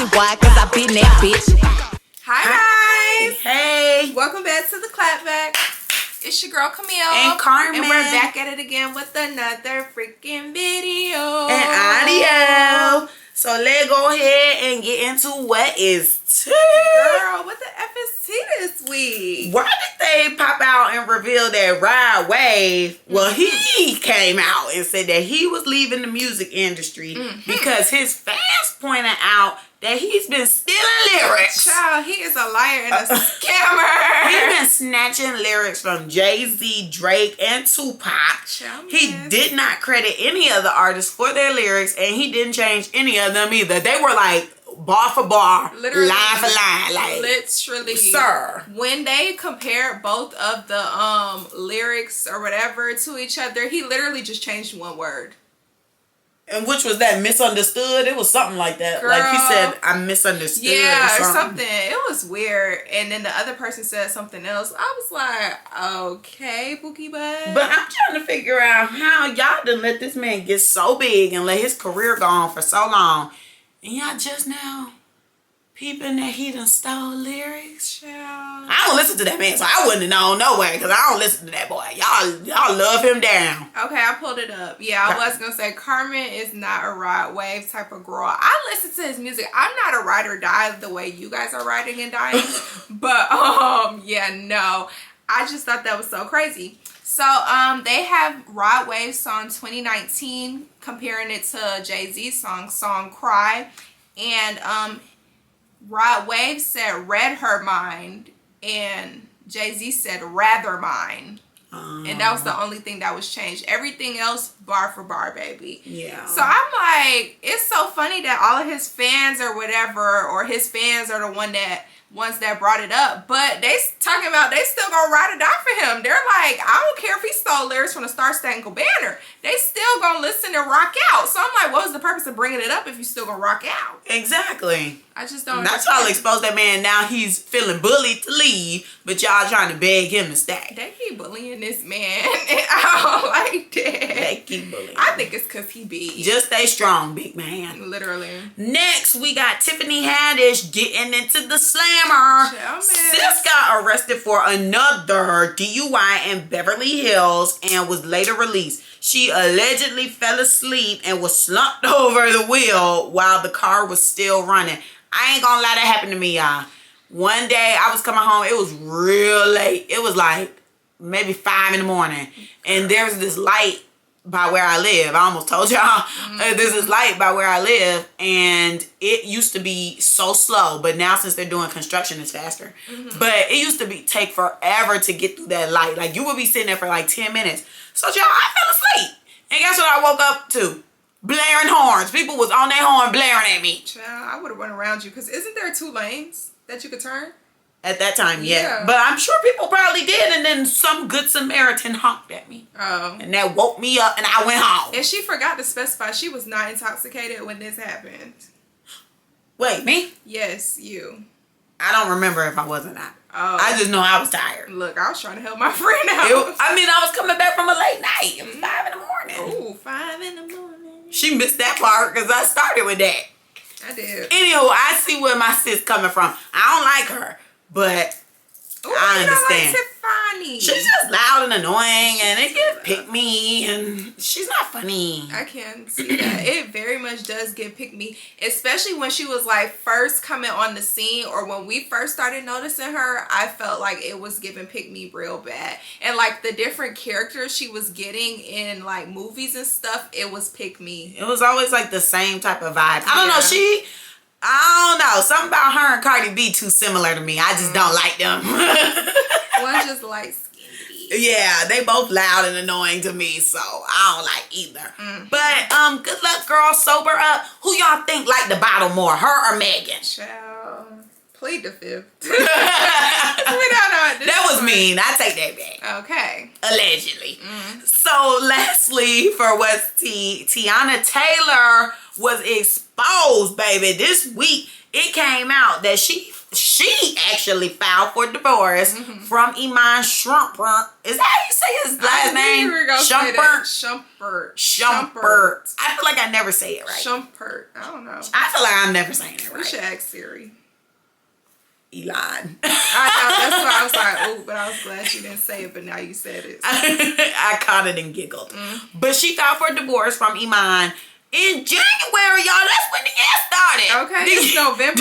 pussy. Why? Cause I been that bitch. Hi guys. Hey. Welcome back to the Clapback. It's your girl Camille And Carmen. And we're back at it again with another freaking video. And audio. So let's go ahead and get into what is tea. Girl, what the F is tea this week? Why did they pop out and reveal that Ride Wave? Well, he came out and said that he was leaving the music industry because his fans pointed out that he's been stealing lyrics. Child, he is a liar and a scammer. He's been snatching lyrics from Jay-Z, Drake, and Tupac. Child, he did not credit any of the artists for their lyrics, and he didn't change any of them either. They were like bar for bar, literally, line for line. Like, literally. Sir. When they compared both of the lyrics or whatever to each other, he literally just changed one word. And which was that, misunderstood? It was something like that. Girl, like he said, I misunderstood. Yeah, or something. It was weird. And then the other person said something else. I was like, okay, Bookie Bud. But I'm trying to figure out how y'all done let this man get so big and let his career go on for so long. And y'all just now peeping that he done stole lyrics. Child. I don't listen to that man, so I wouldn't have known no way, because I don't listen to that boy. Y'all love him down. Okay, I pulled it up. Yeah, I was gonna say Carmen is not a ride wave type of girl. I listen to his music. I'm not a ride or die the way you guys are riding and dying. But yeah, no. I just thought that was so crazy. So they have Rod Wave's song 2019 comparing it to Jay-Z's song Cry. And Rod Wave said read her mind and Jay-Z said rather mine. And that was the only thing that was changed. Everything else bar for bar, baby. Yeah. So I'm like, it's so funny that all of his fans or whatever, or his fans are the ones that brought it up, but they talking about they still gonna ride or die for him. They're like, I don't care if he stole lyrics from the Star Spangled Banner. They still gonna listen and rock out. So I'm like, what was the purpose of bringing it up if you still gonna rock out? Exactly. I just don't. That's how they expose that man. Now he's feeling bullied to leave, but y'all trying to beg him to stay. They keep bullying this man, and I don't like that. They keep bullying. I think it's because he be. Just stay strong, big man. Literally. Next, we got Tiffany Haddish getting into the slammer. Sis got arrested for another DUI in Beverly Hills and was later released. She allegedly fell asleep and was slumped over the wheel while the car was still running. I ain't gonna lie, that happened to me, y'all. One day, I was coming home. It was real late. It was like maybe 5 in the morning. And there's this light by where I live. I almost told y'all. There's this light by where I live. And it used to be so slow. But now since they're doing construction, it's faster. But it used to take forever to get through that light. Like, you would be sitting there for like 10 minutes. So, y'all, I fell asleep. And guess what I woke up to? Blaring horns. People was on their horn blaring at me. Child, I would have went around you, because isn't there 2 lanes that you could turn? At that time, yeah. But I'm sure people probably did, and then some good Samaritan honked at me. Oh. And that woke me up, and I went home. And she forgot to specify she was not intoxicated when this happened. Wait, me? Yes, you. I don't remember if I was or not. Oh. I just know I was tired. Look, I was trying to help my friend out. I was coming back from a late night. It was 5 in the morning. Ooh, 5 in the morning. She missed that part because I started with that. I did. Anywho, I see where my sis coming from. I don't like her, but I understand. Like Tiffany. She's just loud and annoying, and it can pick me, and she's not funny. I can see that. It very much does get pick me, especially when she was like first coming on the scene, or when we first started noticing her. I felt like it was giving pick me real bad, and like the different characters she was getting in like movies and stuff, it was pick me. It was always like the same type of vibe. I don't know. I don't know. Something about her and Cardi B too similar to me. I just don't like them. One just like skinny. Yeah, they both loud and annoying to me, so I don't like either. But good luck, girl. Sober up. Who y'all think liked the bottle more, her or Megan? Child, plead the fifth. That was mean. I take that back. Okay. Allegedly. So lastly, for what's Tiana Taylor was exposed, baby. This week it came out that she actually filed for divorce from Iman Shumpert. Is that how you say his last name? Shumpert. I feel like I never say it right. Shumpert. I don't know. I feel like I'm never saying it right. You should ask Siri. Elon. I know, that's why I was like, oh, but I was glad she didn't say it, but now you said it. I caught it and giggled. But she filed for divorce from Iman in January, y'all. That's when the year started. Okay, it's November.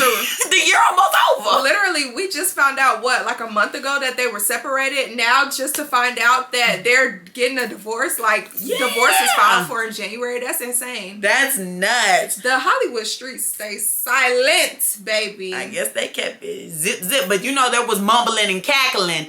The year almost over. Literally, we just found out, like a month ago that they were separated. Now, just to find out that they're getting a divorce, divorce is filed for in January. That's insane. That's nuts. The Hollywood streets stay silent, baby. I guess they kept it zip. But there was mumbling and cackling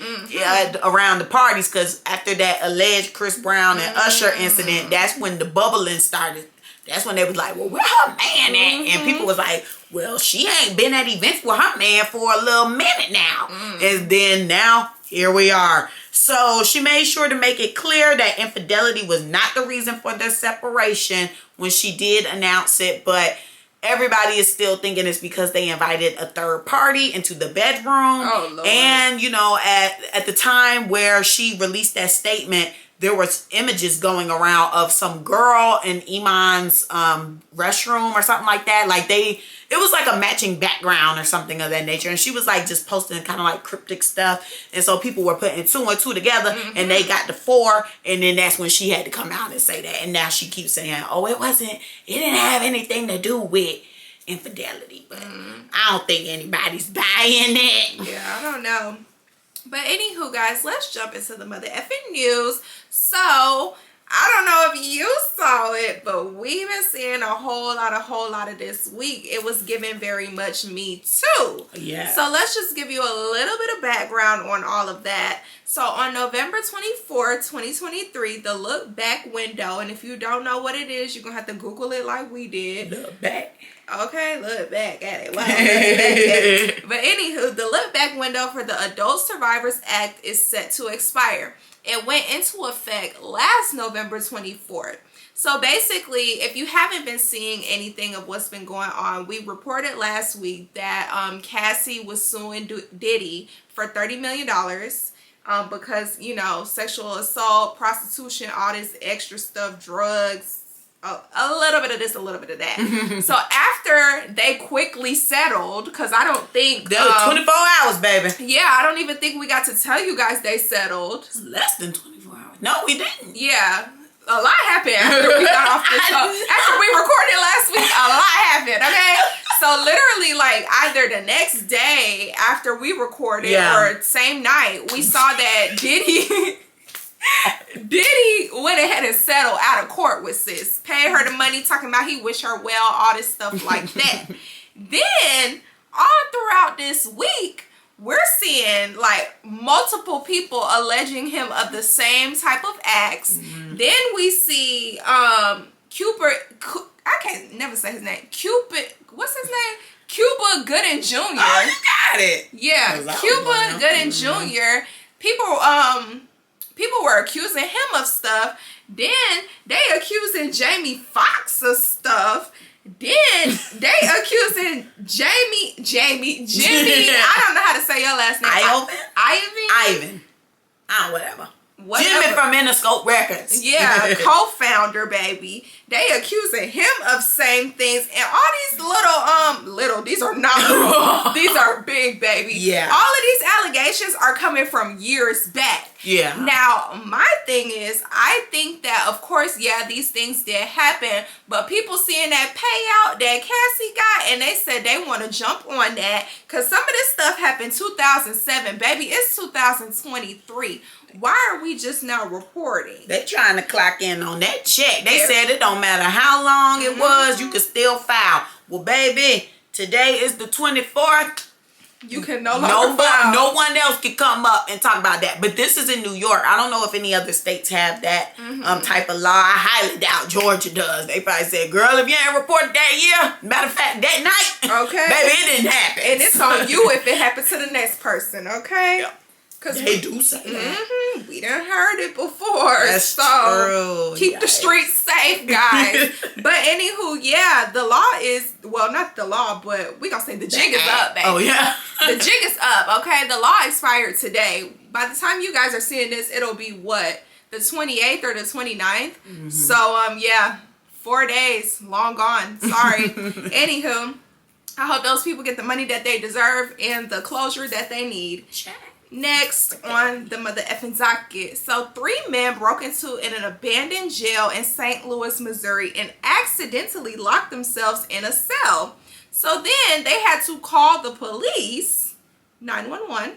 around the parties, because after that alleged Chris Brown and Usher incident, that's when the bubbling started. That's when they was like, well, where her man at? And people was like, well, she ain't been at events with her man for a little minute now. And then now, here we are. So she made sure to make it clear that infidelity was not the reason for their separation when she did announce it. But everybody is still thinking it's because they invited a third party into the bedroom. Oh, Lord. And, at the time where she released that statement, there was images going around of some girl in Iman's restroom or something like that. It was like a matching background or something of that nature. And she was just posting kind of cryptic stuff. And so people were putting 2 and 2 together and they got to 4. And then that's when she had to come out and say that. And now she keeps saying, oh, it didn't have anything to do with infidelity. But I don't think anybody's buying it. Yeah, I don't know. But anywho, guys, let's jump into the mother effing news. So, I don't know if you saw it, but we've been seeing a whole lot of this week. It was given very much Me Too. Yeah. So, let's just give you a little bit of background on all of that. So, on November 24th, 2023, the look back window, and if you don't know what it is, you're going to have to Google it like we did. Look back. Okay, look back at it. Wow, look back at it. But anywho, the look back window for the Adult Survivors Act is set to expire. It went into effect last November 24th. So basically, if you haven't been seeing anything of what's been going on, we reported last week that Cassie was suing Diddy for $30 million because, sexual assault, prostitution, all this extra stuff, drugs, a little bit of this, a little bit of that. So after they quickly settled, because I don't think... That was 24 hours, baby. Yeah, I don't even think we got to tell you guys they settled. It's less than 24 hours. No, we didn't. Yeah. A lot happened after we got off the show. After we recorded last week, a lot happened, okay? So literally, either the next day after we recorded or same night, we saw that Diddy went ahead and settled out of court with sis. Paid her the money, talking about he wish her well, all this stuff like that. Then, all throughout this week, we're seeing multiple people alleging him of the same type of acts. Then we see Cupid, I can't never say his name. Cupid, what's his name? Cuba Gooding Jr. Oh, you got it. Yeah, Cuba Gooding Jr. People were accusing him of stuff. Then they accusing Jamie Foxx of stuff. Then they accusing Jimmy. I don't know how to say your last name. Ivan. Whatever. Jimmy from Interscope Records. Yeah, co-founder, baby. They accusing him of same things, and all these these are not little. These are big, baby. Yeah. All of these allegations are coming from years back. Yeah. Now, my thing is, I think that, of course, these things did happen, but people seeing that payout that Cassie got, and they said they want to jump on that, because some of this stuff happened 2007, baby. It's 2023. Why are we just now reporting? They trying to clock in on that check. They said it don't matter how long it was, you can still file. Well, baby, today is the 24th. You can no longer file. No one else can come up and talk about that. But this is in New York. I don't know if any other states have that type of law. I highly doubt Georgia does. They probably said, girl, if you ain't reported that year, matter of fact, that night, okay, baby, it didn't happen. And it's on you if it happens to the next person, okay? Yep. Cause they do say that. We done heard it before. That's so true. Keep the streets safe, guys. But anywho, the law is, well, not the law, but we gonna say the jig is up, baby. Oh, yeah. The jig is up, okay? The law expired today. By the time you guys are seeing this, it'll be what? The 28th or the 29th? So, 4 days. Long gone. Sorry. Anywho. I hope those people get the money that they deserve and the closure that they need. Next on the mother effing docket. So 3 men broke into an abandoned jail in St. Louis, Missouri and accidentally locked themselves in a cell. So then they had to call the police, 911,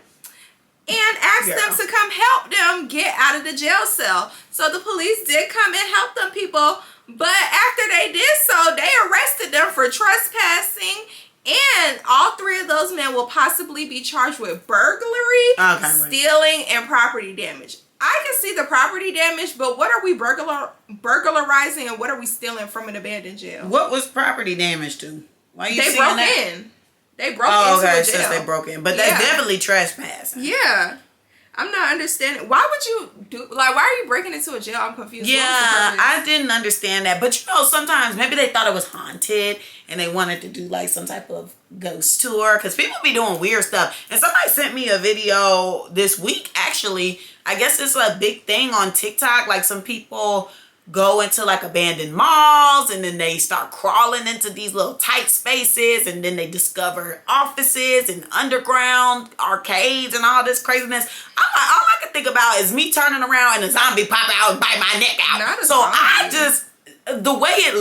and ask them to come help them get out of the jail cell. So the police did come and help them people, but after they did so, they arrested them for trespassing. And all 3 of those men will possibly be charged with burglary, stealing, and property damage. I can see the property damage, but what are we burglarizing and what are we stealing from an abandoned jail? What was property damage to? Why are you They broke that? in. They broke into a jail. Since they broke in. But that's definitely trespassing. Yeah. I'm not understanding. Why would you do, why are you breaking into a jail? I'm confused. Yeah, I didn't understand that. But sometimes maybe they thought it was haunted and they wanted to do like some type of ghost tour. Because people be doing weird stuff. And somebody sent me a video this week, actually. I guess it's a big thing on TikTok. Like some people go into like abandoned malls and then they start crawling into these little tight spaces and then they discover offices and underground arcades and all this craziness. I'm like, all I can think about is me turning around and a zombie pop out and bite my neck out. So I just, the way it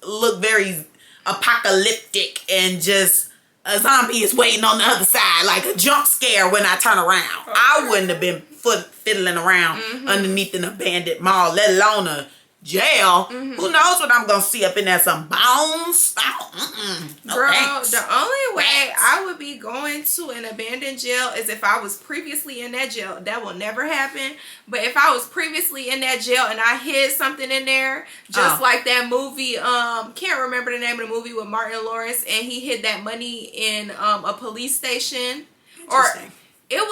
looked very apocalyptic and just a zombie is waiting on the other side, like a jump scare when I turn around. I wouldn't have been fiddling around underneath an abandoned mall, let alone a jail. Who knows what I'm gonna see up in there? Some bones? Girl, the only way I would be going to an abandoned jail is if I was previously in that jail. That will never happen. But if I was previously in that jail and I hid something in there, just like that movie, can't remember the name of the movie with Martin Lawrence, and he hid that money in a police station. Or it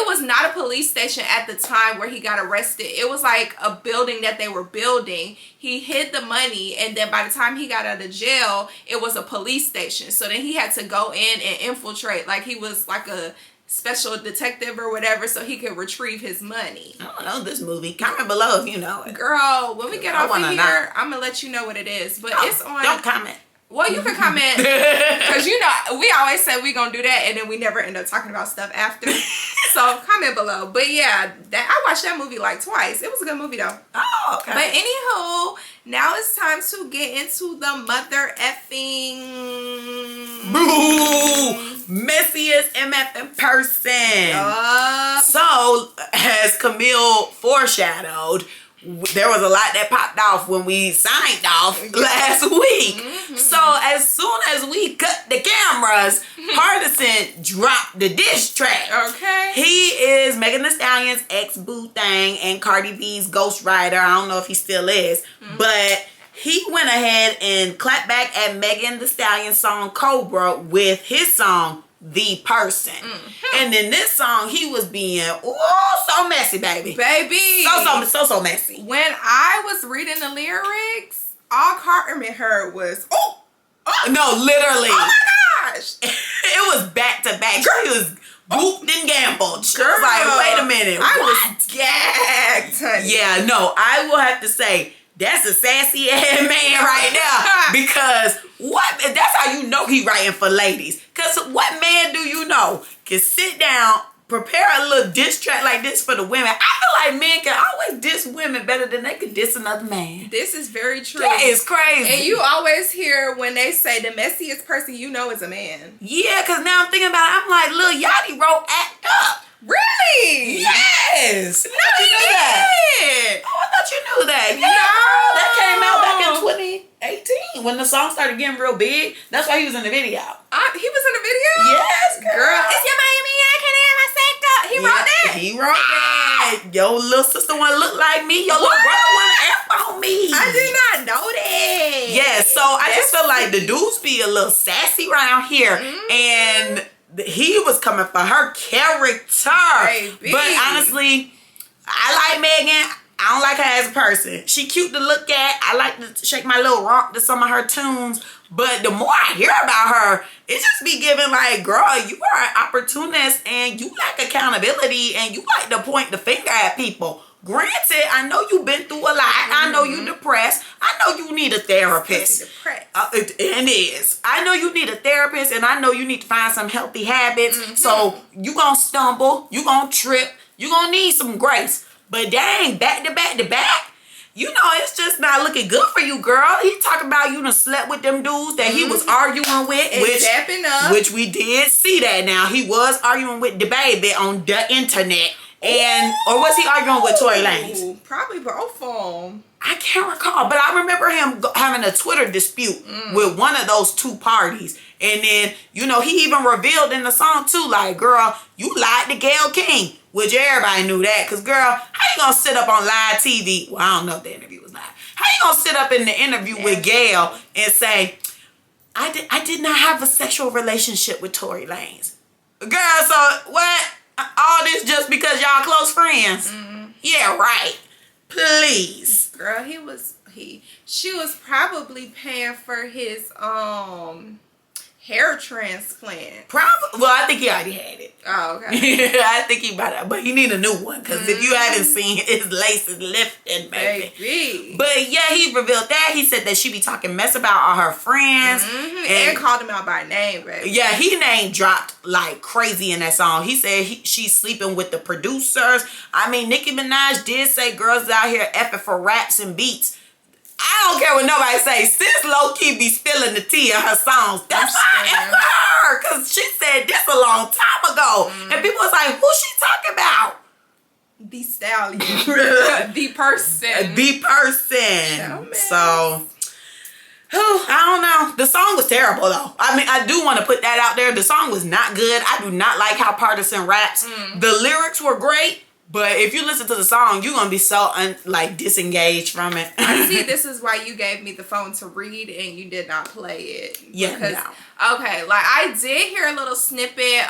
was not a police station at the time where he got arrested. It was like a building that they were building. He hid the money, and then by the time he got out of jail, it was a police station. So then he had to go in and infiltrate, like he was like a special detective or whatever, so he could retrieve his money. I don't know this movie. Comment below if you know it. Girl, when we get off of here, I'm gonna let you know what it is. But it's on. Don't comment. Well, you can comment, because you know we always say we gonna do that and then we never end up talking about stuff after. So comment below. But yeah, I watched that movie like twice. It was a good movie though. Oh, okay. But anywho, now it's time to get into the mother effing Messiest person. So as Camille foreshadowed, there was a lot that popped off when we signed off last week. So as soon as we cut the cameras, Pardi dropped the diss track. Okay. He is Megan Thee Stallion's ex-boo thing and Cardi B's ghostwriter. I don't know if he still is. But he went ahead and clapped back at Megan Thee Stallion's song Cobra with his song The Person. And in this song, he was being so messy, baby. So messy. When I was reading the lyrics, all Carmen heard was no, literally. Oh my gosh. It was back to back. Girl, he was gooped and gambled. She was like, wait a minute. I was gagged, honey. Yeah, no, I will have to say, that's a sassy ass man right now. Because that's how you know he writing for ladies. Because what man do you know can sit down, prepare a little diss track like this for the women? I feel like men can always diss women better than they could diss another man. This is very true. That is crazy. And you always hear when they say the messiest person you know is a man. Yeah, because now I'm thinking about it. I'm like, Lil Yachty wrote Act Up. Really? Yes. No, he did. Oh, I thought you knew that. Yeah, that came out back in 2018 when the song started getting real big. That's why he was in the video. He was in the video? Yes, girl. It's your Miami. I can't have my Saga. He wrote that. He wrote that. Your little sister want to look like me. Your little brother want to F on me. I did not know that. Yeah, so I just feel like the dudes be a little sassy around here. And he was coming for her character. Baby. But honestly, I like Megan. I don't like her as a person. She cute to look at. I like to shake my little rock to some of her tunes. But the more I hear about her, it just be giving like, girl, you are an opportunist and you lack accountability and you like to point the finger at people. granted, I know you've been through a lot. I know you're depressed. I know you need a therapist. It is. I know you need a therapist, and I know you need to find some healthy habits. So you gonna stumble, you gonna trip, you gonna need some grace. But dang, back to back to back, you know, it's just not looking good for you, girl. He talking about you done slept with them dudes that he was arguing with. Which we did see that now. He was arguing with the baby on the internet. Or was he arguing with Tory Lanez? Probably both of them. I can't recall, but I remember him having a Twitter dispute with one of those two parties. And then, you know, he even revealed in the song too, like, girl, you lied to Gayle King. Which everybody knew that. Because, girl, how you going to sit up on live TV? Well, I don't know if the interview was live. How you going to sit up in the interview with Gayle and say, I did not have a sexual relationship with Tory Lanez? Girl, so what? All this just because y'all close friends? Yeah, right. Please. Girl, she was probably paying for his hair transplant. Probably. Well, I think he already had it. Oh, okay. I think he about it, but he need a new one because if you haven't seen, his lace is lifting, baby. But yeah, he revealed that. He said that she be talking mess about all her friends and called him out by name, baby. Yeah, he name dropped like crazy in that song. He said she's sleeping with the producers. I mean, Nicki Minaj did say girls out here effing for raps and beats. I don't care what nobody say. Sis low-key be spilling the tea in her songs. That's why I F her. Because she said this a long time ago. And people was like, who she talking about? The Stallion. The person. The person. So, I don't know. The song was terrible, though. I mean, I do want to put that out there. The song was not good. I do not like how Partisan raps. The lyrics were great. But if you listen to the song, you're going to be so, disengaged from it. I see, this is why you gave me the phone to read and you did not play it. Yeah, no. Okay, like, I did hear a little snippet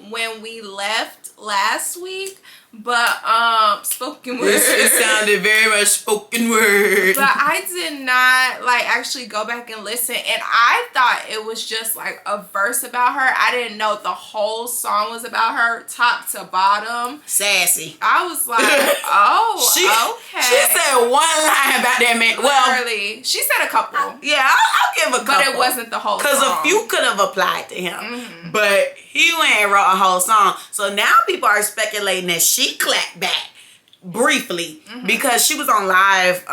when we left last week. But, spoken word. It sounded very much spoken word. But I did not, like, actually go back and listen. And I thought it was just, like, a verse about her. I didn't know the whole song was about her, top to bottom. Sassy. I was like, oh, okay. She said one line about that man. Well, literally. She said a couple. Yeah, I'll give a couple. But it wasn't the whole song. Because a few could have applied to him. But he went and wrote a whole song. So now people are speculating that she clapped back briefly because she was on live.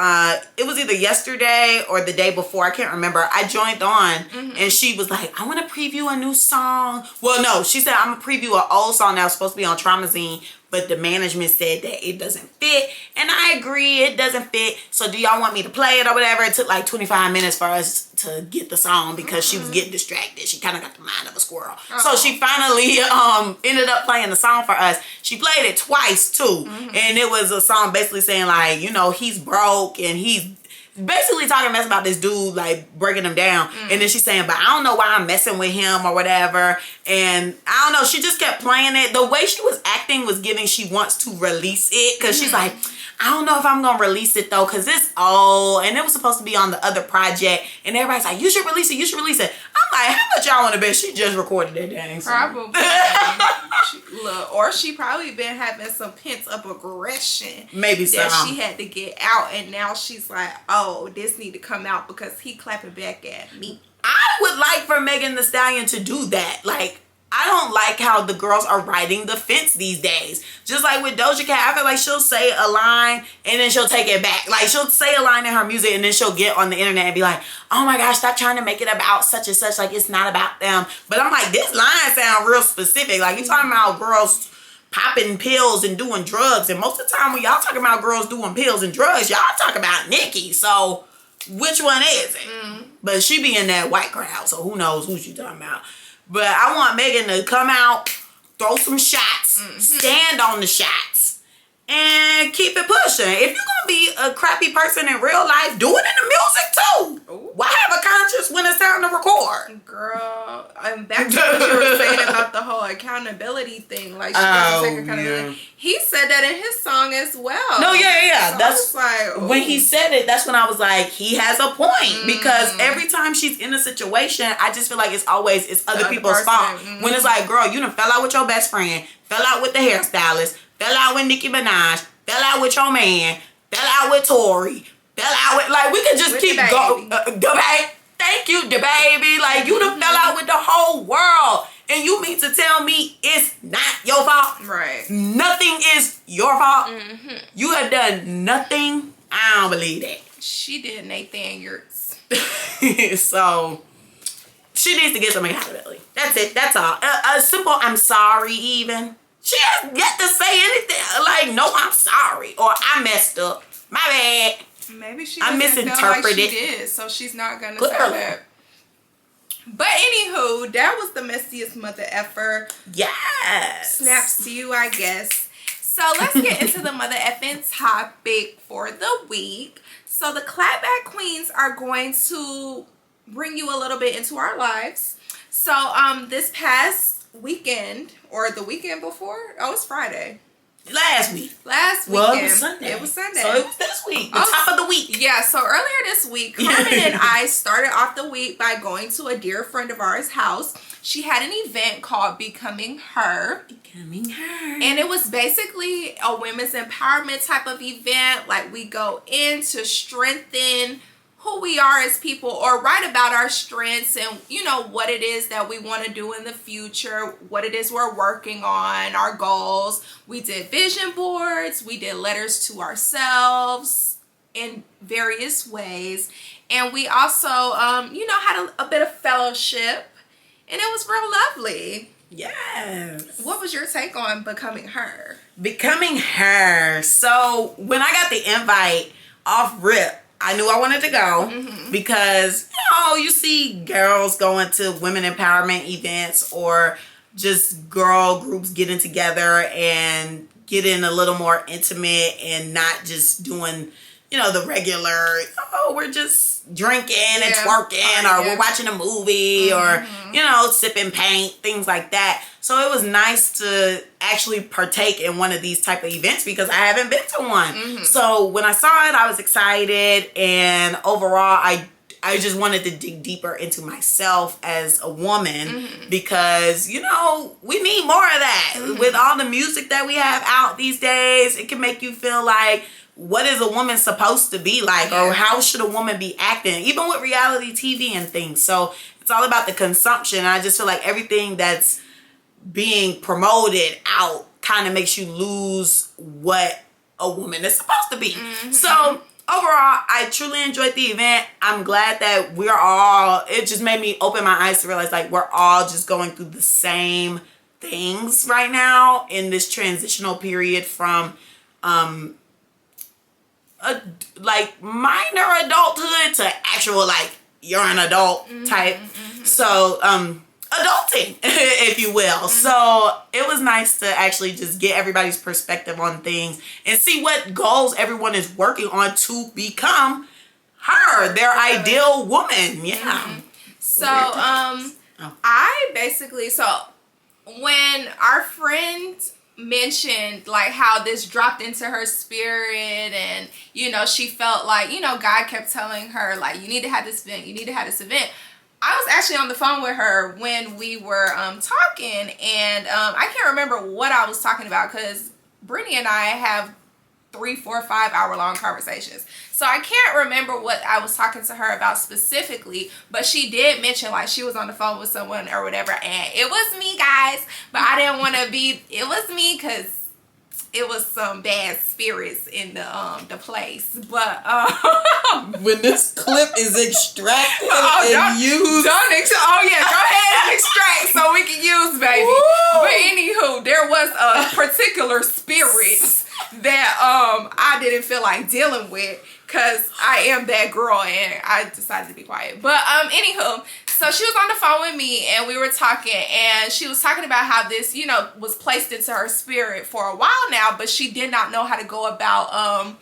It was either yesterday or the day before. I can't remember. I joined on and she was like, I want to preview a new song. Well, no, she said, I'm going to preview an old song that was supposed to be on Traumazine, but the management said that it doesn't fit. And I agree, it doesn't fit. So do y'all want me to play it or whatever? It took like 25 minutes for us to get the song because she was getting distracted. She kind of got the mind of a squirrel. So she finally ended up playing the song for us. She played it twice too. And it was a song basically saying like, you know, he's broke and he's basically talking mess about this dude, like breaking him down. And then she's saying, but I don't know why I'm messing with him or whatever. And I don't know, she just kept playing it. The way she was acting was giving she wants to release it because she's like, I don't know if I'm gonna release it though because it's old and it was supposed to be on the other project. And everybody's like, you should release it, you should release it. I'm like, how much y'all want to bet she just recorded that dang song? Probably. Or she probably been having some pent up aggression. Maybe so. That she had to get out and now she's like, oh, this need to come out because he clapping back at me. I would like for Megan Thee Stallion to do that. Like, I don't like how the girls are riding the fence these days. Just like with Doja Cat, I feel like she'll say a line and then she'll take it back. Like she'll say a line in her music and then she'll get on the internet and be like, oh my gosh, stop trying to make it about such and such. Like it's not about them. But I'm like, this line sounds real specific. Like you talking about girls popping pills and doing drugs. And most of the time when y'all talking about girls doing pills and drugs, y'all talk about Nicki. So which one is it? But she be in that white crowd. So who knows who she talking about. But I want Megan to come out, throw some shots, stand on the shots, and keep it pushing. If you're going to be a crappy person in real life, do it in the music too. Ooh. Why have a conscience when it's time to record? Girl, I'm back to what you were saying about the whole accountability thing. Like, she doesn't take accountability. Yeah. He said that in his song as well. No, yeah. So that's like, when he said it, that's when I was like, he has a point. Because every time she's in a situation, I just feel like it's other people's fault. When it's like, girl, you done fell out with your best friend, fell out with the hairstylist, fell out with Nicki Minaj, fell out with your man, fell out with Tori, fell out with, like, we could just keep going. The baby. Thank you, the baby. Like, you done fell out with the whole world. And you mean to tell me it's not your fault? Right. Nothing is your fault. You have done nothing. I don't believe that. She did Nathan Yurts. So, she needs to get some accountability. That's it. That's all. A simple I'm sorry even. She has yet to say anything. Like, no, I'm sorry. Or I messed up. My bad. Maybe she I doesn't feel like misinterpreted. she did, so she's not going to say that. But anywho, that was the messiest mother effer. Yes. Snaps to you, I guess. So let's get into the mother effing topic for the week. So the clapback queens are going to bring you a little bit into our lives. So this past weekend, or the weekend before, oh, it's Friday. Last week. Well, it was Sunday. It was Sunday. So it was this week. The top of the week. Yeah, so earlier this week, Carmen and I started off the week by going to a dear friend of ours' house. She had an event called Becoming Her. Becoming Her. And it was basically a women's empowerment type of event. Like, we go in to strengthen who we are as people, or write about our strengths and, you know, what it is that we want to do in the future, what it is we're working on, our goals. We did vision boards, we did letters to ourselves in various ways, and we also you know, had a bit of fellowship, and it was real lovely. Yes. What was your take on Becoming Her? Becoming Her. So when I got the invite off rip, I knew I wanted to go because, you know, you see girls going to women empowerment events or just girl groups getting together and getting a little more intimate and not just doing, you know, the regular, oh, we're just drinking and twerking, or we're watching a movie, or, you know, sipping paint, things like that. So it was nice to actually partake in one of these type of events because I haven't been to one. So when I saw it, I was excited, and overall, I just wanted to dig deeper into myself as a woman because, you know, we need more of that. With all the music that we have out these days, it can make you feel like, what is a woman supposed to be like, or how should a woman be acting, even with reality TV and things. So it's all about the consumption. I just feel like everything that's being promoted out kind of makes you lose what a woman is supposed to be. So overall, I truly enjoyed the event. I'm glad that we're all, it just made me open my eyes to realize, like, we're all just going through the same things right now in this transitional period from like minor adulthood to actual, like, you're an adult type. So adulting, if you will. So it was nice to actually just get everybody's perspective on things and see what goals everyone is working on to become her, their ideal woman. So I basically, so when our friend mentioned like how this dropped into her spirit, and, you know, she felt like, you know, God kept telling her, like, you need to have this event, you need to have this event. I was actually on the phone with her when we were talking, and I can't remember what I was talking about because Brittany and I have 3, 4, 5 hour long conversations. So I can't remember what I was talking to her about specifically, but she did mention like she was on the phone with someone or whatever, and it was me, guys, but I didn't want to be, it was me because it was some bad spirits in the place. But when this clip is extracted and used, go ahead and extract so we can use, baby. Woo! But anywho, there was a particular spirit that I didn't feel like dealing with because I am that girl and I decided to be quiet. But anywho, so she was on the phone with me and we were talking, and she was talking about how this, you know, was placed into her spirit for a while now, but she did not know how to go about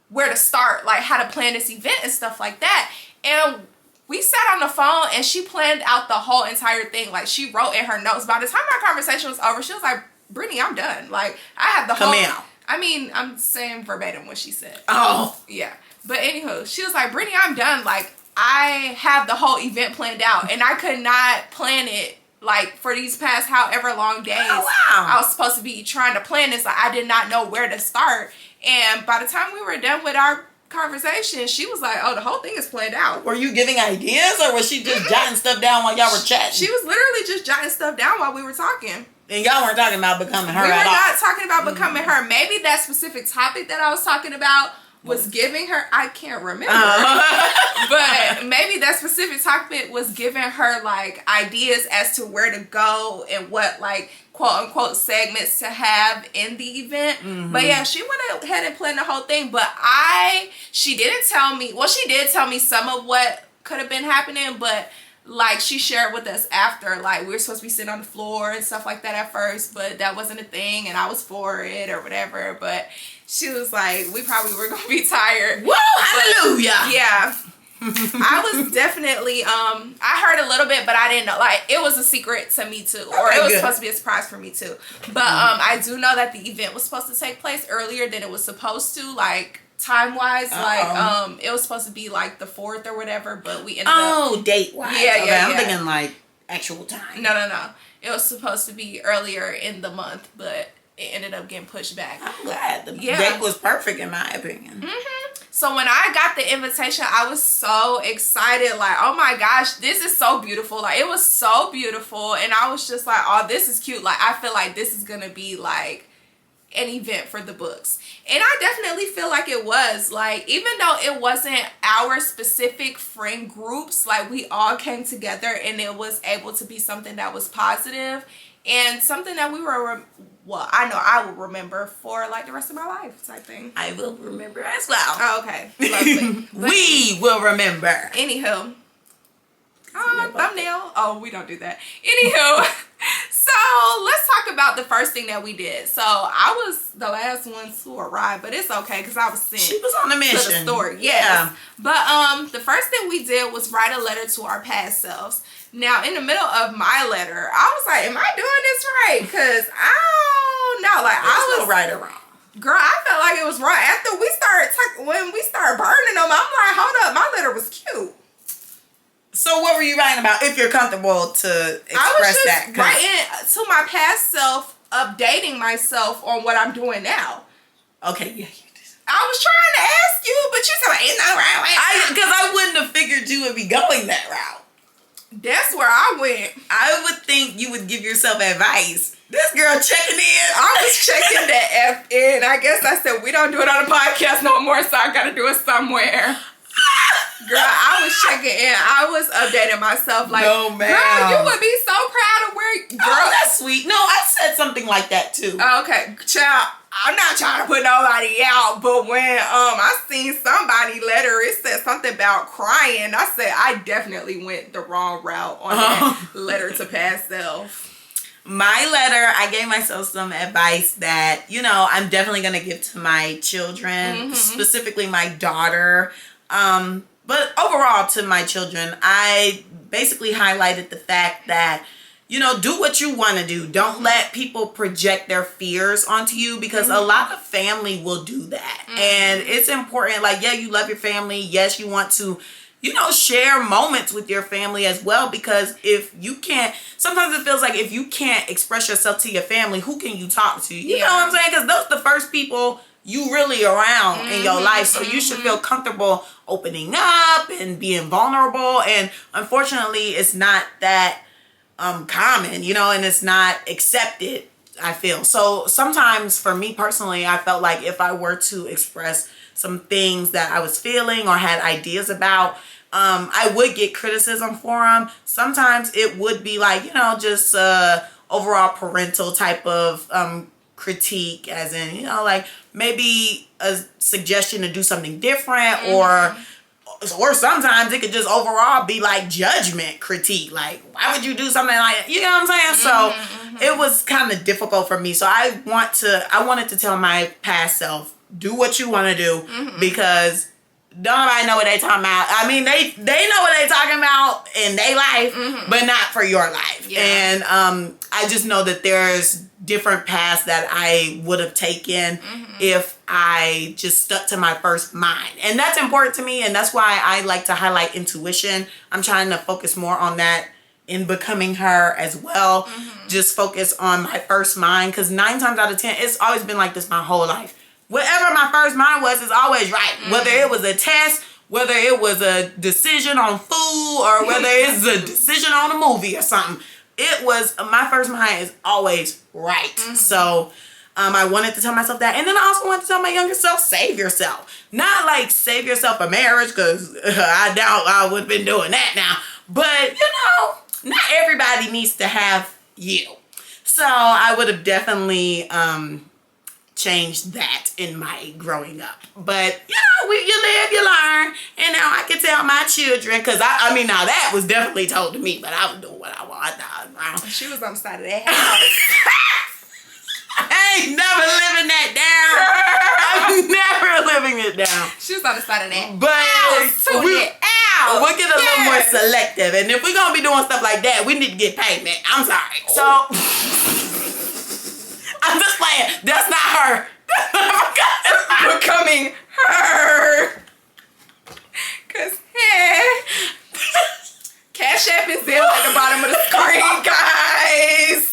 where to start, like how to plan this event and stuff like that. And we sat on the phone and she planned out the whole entire thing. Like, she wrote in her notes. By the time our conversation was over, she was like, Brittany, I'm done. Like, I have the whole... Camille. I mean, I'm saying verbatim what she said. Oh. Yeah. But anywho, she was like, Brittany, I'm done. Like, I have the whole event planned out, and I could not plan it like for these past however long days. Oh, wow. I was supposed to be trying to plan this. Like, I did not know where to start. And by the time we were done with our conversation, she was like, oh, the whole thing is planned out. Were you giving ideas, or was she just jotting stuff down while y'all were chatting? She was literally just jotting stuff down while we were talking. And y'all weren't talking about becoming her We were at all. not talking about becoming her. Maybe that specific topic that I was talking about was giving her, I can't remember, but maybe that specific topic was giving her like ideas as to where to go and what like quote unquote segments to have in the event. But yeah, she went ahead and planned the whole thing. But she didn't tell me, well, she did tell me some of what could have been happening, but like she shared with us after, like we were supposed to be sitting on the floor and stuff like that at first, but that wasn't a thing and I was for it or whatever. But she was like, we probably were gonna be tired. Whoa, hallelujah. Yeah. I was definitely I heard a little bit, but I didn't know, like it was a secret to me too, or it was supposed to be a surprise for me too. But I do know that the event was supposed to take place earlier than it was supposed to, like time wise. Like it was supposed to be like the 4th or whatever, but we ended up date wise. Yeah. I'm thinking like actual time. No. It was supposed to be earlier in the month, but it ended up getting pushed back. I'm glad. The date was perfect in my opinion. So when I got the invitation, I was so excited. Like, oh my gosh, this is so beautiful. Like, it was so beautiful. And I was just like, oh, this is cute. Like, I feel like this is going to be like an event for the books. And I definitely feel like it was. Like, even though it wasn't our specific friend groups, like we all came together and it was able to be something that was positive and something that we were, well, I know I will remember for like the rest of my life type thing. I will remember as well. Oh, okay. Lovely. We will remember. Anywho. Thumbnail. Oh, we don't do that. Anywho. So let's talk about the first thing that we did. So I was the last one to arrive, but it's okay because I was sent. She was on a mission. To the store. Yes. Yeah. But the first thing we did was write a letter to our past selves. Now, in the middle of my letter, I was like, am I doing this right? Because I don't know. Like, I was right or wrong. Girl, I felt like it was wrong. After we started, when we started burning them, I'm like, hold up, my letter was cute. So what were you writing about, if you're comfortable to express that? I was just writing to my past self, updating myself on what I'm doing now. Okay, yeah. I was trying to ask you, but you said, ain't no right way. Because I wouldn't have figured you would be going that route. That's where I went. I would think you would give yourself advice. This girl checking in. I was checking the F in. I guess I said, we don't do it on a podcast no more, so I got to do it somewhere. Girl, I was checking in. I was updating myself like, no, ma'am. Girl, you would be so proud of where... Girl, that's sweet. No, I said something like that too. Okay, child, I'm not trying to put nobody out, but when I seen somebody letter, it said something about crying. I said, I definitely went the wrong route on that letter to past self. My letter, I gave myself some advice that, you know, I'm definitely going to give to my children, specifically my daughter. But overall to my children, I basically highlighted the fact that, you know, do what you want to do. Don't let people project their fears onto you, because a lot of family will do that. And it's important. Like, yeah, you love your family. Yes, you want to, you know, share moments with your family as well, because if you can't, sometimes it feels like if you can't express yourself to your family, who can you talk to? You know what I'm saying? Because those are the first people you really around in your life. So you should feel comfortable opening up and being vulnerable. And unfortunately, it's not that common, you know, and it's not accepted, I feel. So sometimes for me personally, I felt like if I were to express some things that I was feeling or had ideas about, I would get criticism for them. Sometimes it would be like, you know, just overall parental type of critique, as in, you know, like maybe a suggestion to do something different, or sometimes it could just overall be like judgment critique, like why would you do something like that? You know what I'm saying? So it was kind of difficult for me. So I wanted to tell my past self, do what you want to do, because don't nobody know what they talking about. I mean, they know what they talking about in their life, but not for your life. Yeah. And I just know that there's different paths that I would have taken if I just stuck to my first mind. And that's important to me, and that's why I like to highlight intuition. I'm trying to focus more on that in becoming her as well. Just focus on my first mind, because 9 times out of 10, it's always been like this my whole life. Whatever my first mind was is always right. Whether it was a test, whether it was a decision on food, or whether it's a decision on a movie or something, it was, my first mind is always right. So I wanted to tell myself that. And then I also wanted to tell my younger self, save yourself. Not like save yourself for marriage, because I doubt I would have been doing that now. But, not everybody needs to have you. So I would have definitely changed that in my growing up. But, you live, you learn. And now I can tell my children, because I mean, now that was definitely told to me, but I was doing what I wanted. She was on the side of that house. I ain't never living that down. I'm never living it down. She was on the side of that. But we'll get a little more selective. And if we're going to be doing stuff like that, we need to get payment. I'm sorry. So, I'm just playing. That's not her. Becoming her. Because, Cash App is there at the bottom of the screen, guys.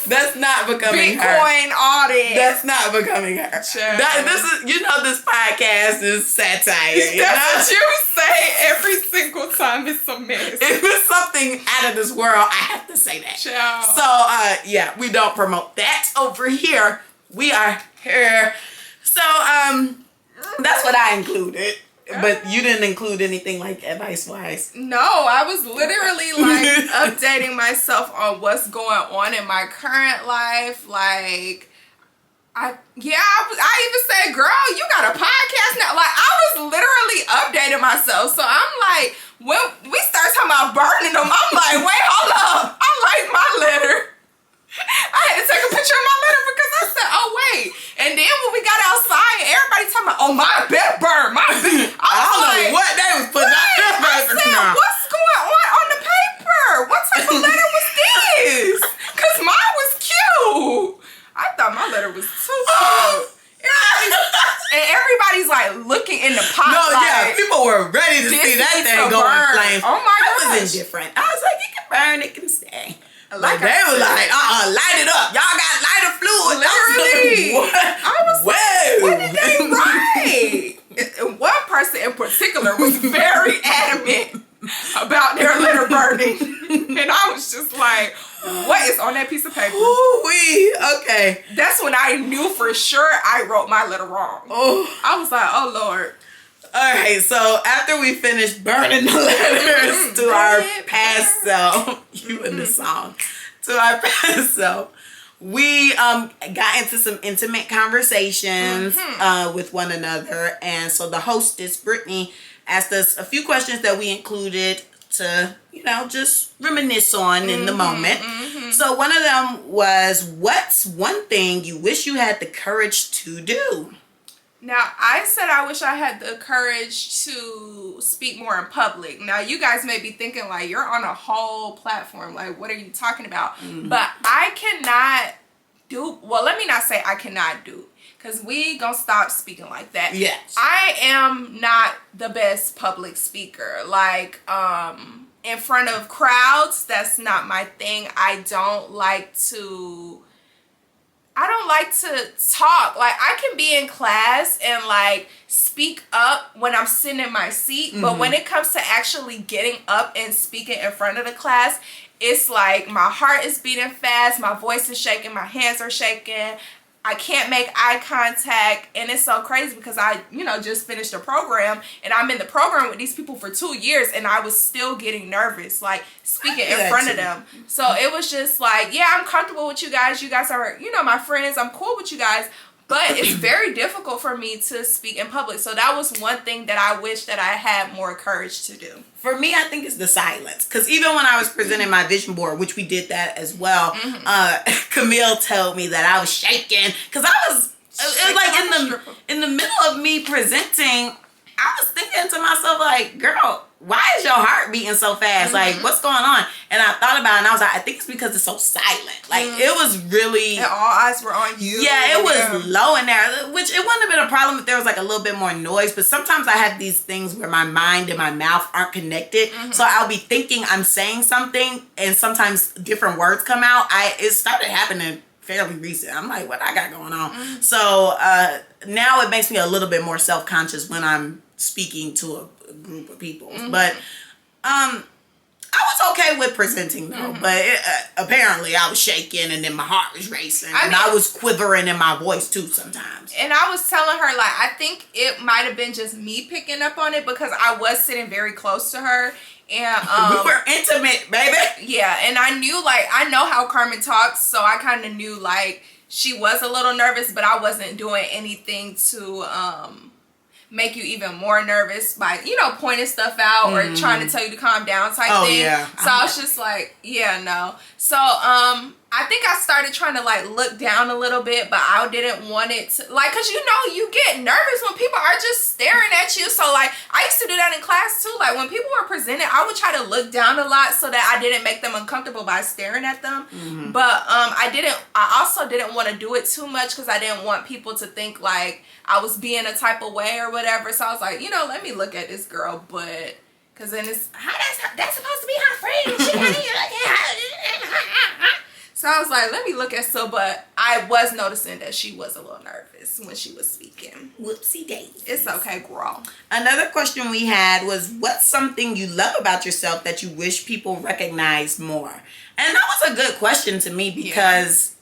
That's not becoming her. Bitcoin audit. That's not becoming her. This is, this podcast is satire. That's what you say every single time it's a mess. If it's something out of this world, I have to say that. So, we don't promote that over here. We are here. So, that's what I included. But you didn't include anything like advice-wise. No, I was literally like updating myself on what's going on in my current life. Like, I even said, girl, you got a podcast now. Like, I was literally updating myself. So I'm like, when we start talking about burning them, I'm like, wait, hold up. I like my letter. I had to take a picture of my letter because I said, oh, wait. And then when we got outside, everybody talking about, oh, my bed burned. I don't know what they was putting out there. I said, what's going on the paper? What type of letter was this? Because mine was cute. I thought my letter was too cute. And everybody's like looking in the pot. No, like, people were ready to see that thing go in flames. Oh, my gosh. I was indifferent. I was like, it can burn, it can stay. Like they were like, light it up. Y'all got lighter fluid. Literally. I was like, what did they write? One person in particular was very adamant about their letter burning. And I was just like, what is on that piece of paper? Ooh-wee. Okay. That's when I knew for sure I wrote my letter wrong. Oh. I was like, oh, Lord. All right, so after we finished burning the letters to our past self, you in the song, to our past self, we got into some intimate conversations with one another. And so the hostess, Brittany, asked us a few questions that we included to, just reminisce on in the moment. So one of them was, what's one thing you wish you had the courage to do? Now, I said I wish I had the courage to speak more in public. Now, you guys may be thinking, like, you're on a whole platform. Like, what are you talking about? But I cannot do... Well, let me not say I cannot do. Because we gonna stop speaking like that. Yes. I am not the best public speaker. Like, in front of crowds, that's not my thing. I don't like to talk. Like, I can be in class and like speak up when I'm sitting in my seat, but when it comes to actually getting up and speaking in front of the class, it's like my heart is beating fast, my voice is shaking, my hands are shaking. I can't make eye contact, and it's so crazy because I, just finished a program, and I'm in the program with these people for 2 years, and I was still getting nervous, like, speaking in front of them. So it was just like, yeah, I'm comfortable with you guys. You guys are, my friends. I'm cool with you guys. But it's very difficult for me to speak in public. So that was one thing that I wish that I had more courage to do. For me, I think it's the silence. Because even when I was presenting my vision board, which we did that as well, Camille told me that I was shaking. Because I was, it was like in the middle of me presenting, I was thinking to myself, like, girl, why is your heart beating so fast? Like, what's going on? And I thought about it, and I was like, I think it's because it's so silent. Like, it was really... And all eyes were on you. Yeah, it was low in there, which it wouldn't have been a problem if there was, like, a little bit more noise. But sometimes I have these things where my mind and my mouth aren't connected. So I'll be thinking I'm saying something, and sometimes different words come out. It started happening fairly recent. I'm like, what I got going on? So now it makes me a little bit more self-conscious when I'm speaking to a group of people. But I was okay with presenting though. But apparently I was shaking, and then my heart was racing, and I was quivering in my voice too sometimes. And I was telling her, like, I think it might have been just me picking up on it because I was sitting very close to her. And we were intimate, baby. Yeah, and I knew, like, I know how Carmen talks, so I kind of knew, like, she was a little nervous, but I wasn't doing anything to make you even more nervous by, you know, pointing stuff out or trying to tell you to calm down type thing. Yeah. So I was just like, yeah, no. So I think I started trying to, like, look down a little bit, but I didn't want it to, like, because, you know, you get nervous when people are just staring at you. So, like, I used to do that in class too. Like, when people were presenting, I would try to look down a lot so that I didn't make them uncomfortable by staring at them. But I also didn't want to do it too much because I didn't want people to think, like, I was being a type of way or whatever. So I was like, you know, let me look at this girl, but... Because then it's, that's supposed to be her friend. She got here. So I was like, let me look at but I was noticing that she was a little nervous when she was speaking. Whoopsie daisy. It's okay, girl. Another question we had was, what's something you love about yourself that you wish people recognized more? And that was a good question to me because,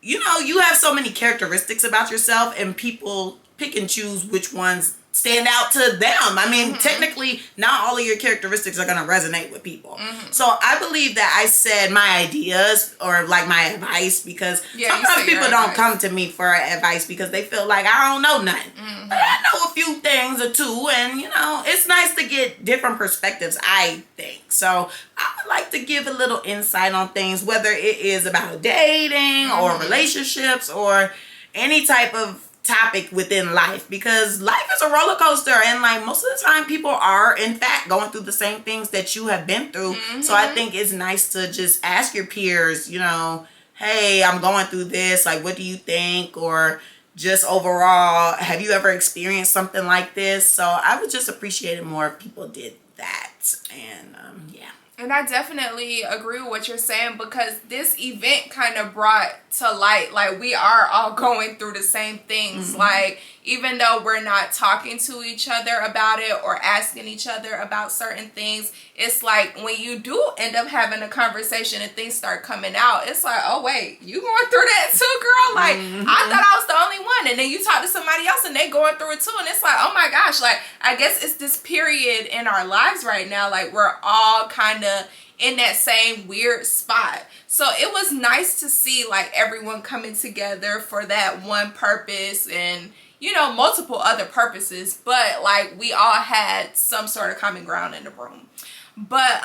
you know, you have so many characteristics about yourself, and people pick and choose which ones stand out to them. I mean, technically, not all of your characteristics are going to resonate with people. So I believe that I said my ideas or like my advice because sometimes people don't come to me for advice because they feel like I don't know nothing. But I know a few things or two, and, you know, it's nice to get different perspectives, I think. So I would like to give a little insight on things, whether it is about dating or relationships or any type of topic within life, because life is a roller coaster, and like most of the time people are in fact going through the same things that you have been through. So I think it's nice to just ask your peers, you know, hey, I'm going through this, like, what do you think? Or just overall, have you ever experienced something like this? So I would just appreciate it more if people did that. And yeah. And I definitely agree with what you're saying, because this event kind of brought to light, like, we are all going through the same things. Like, even though we're not talking to each other about it or asking each other about certain things, it's like when you do end up having a conversation and things start coming out, it's like, oh wait, you going through that too, girl? Like, I thought I was the only one. And then you talk to somebody else and they going through it too, and it's like, oh my gosh, like, I guess it's this period in our lives right now, like, we're all kind of in that same weird spot. So it was nice to see, like, everyone coming together for that one purpose, and, you know, multiple other purposes, but like, we all had some sort of common ground in the room. But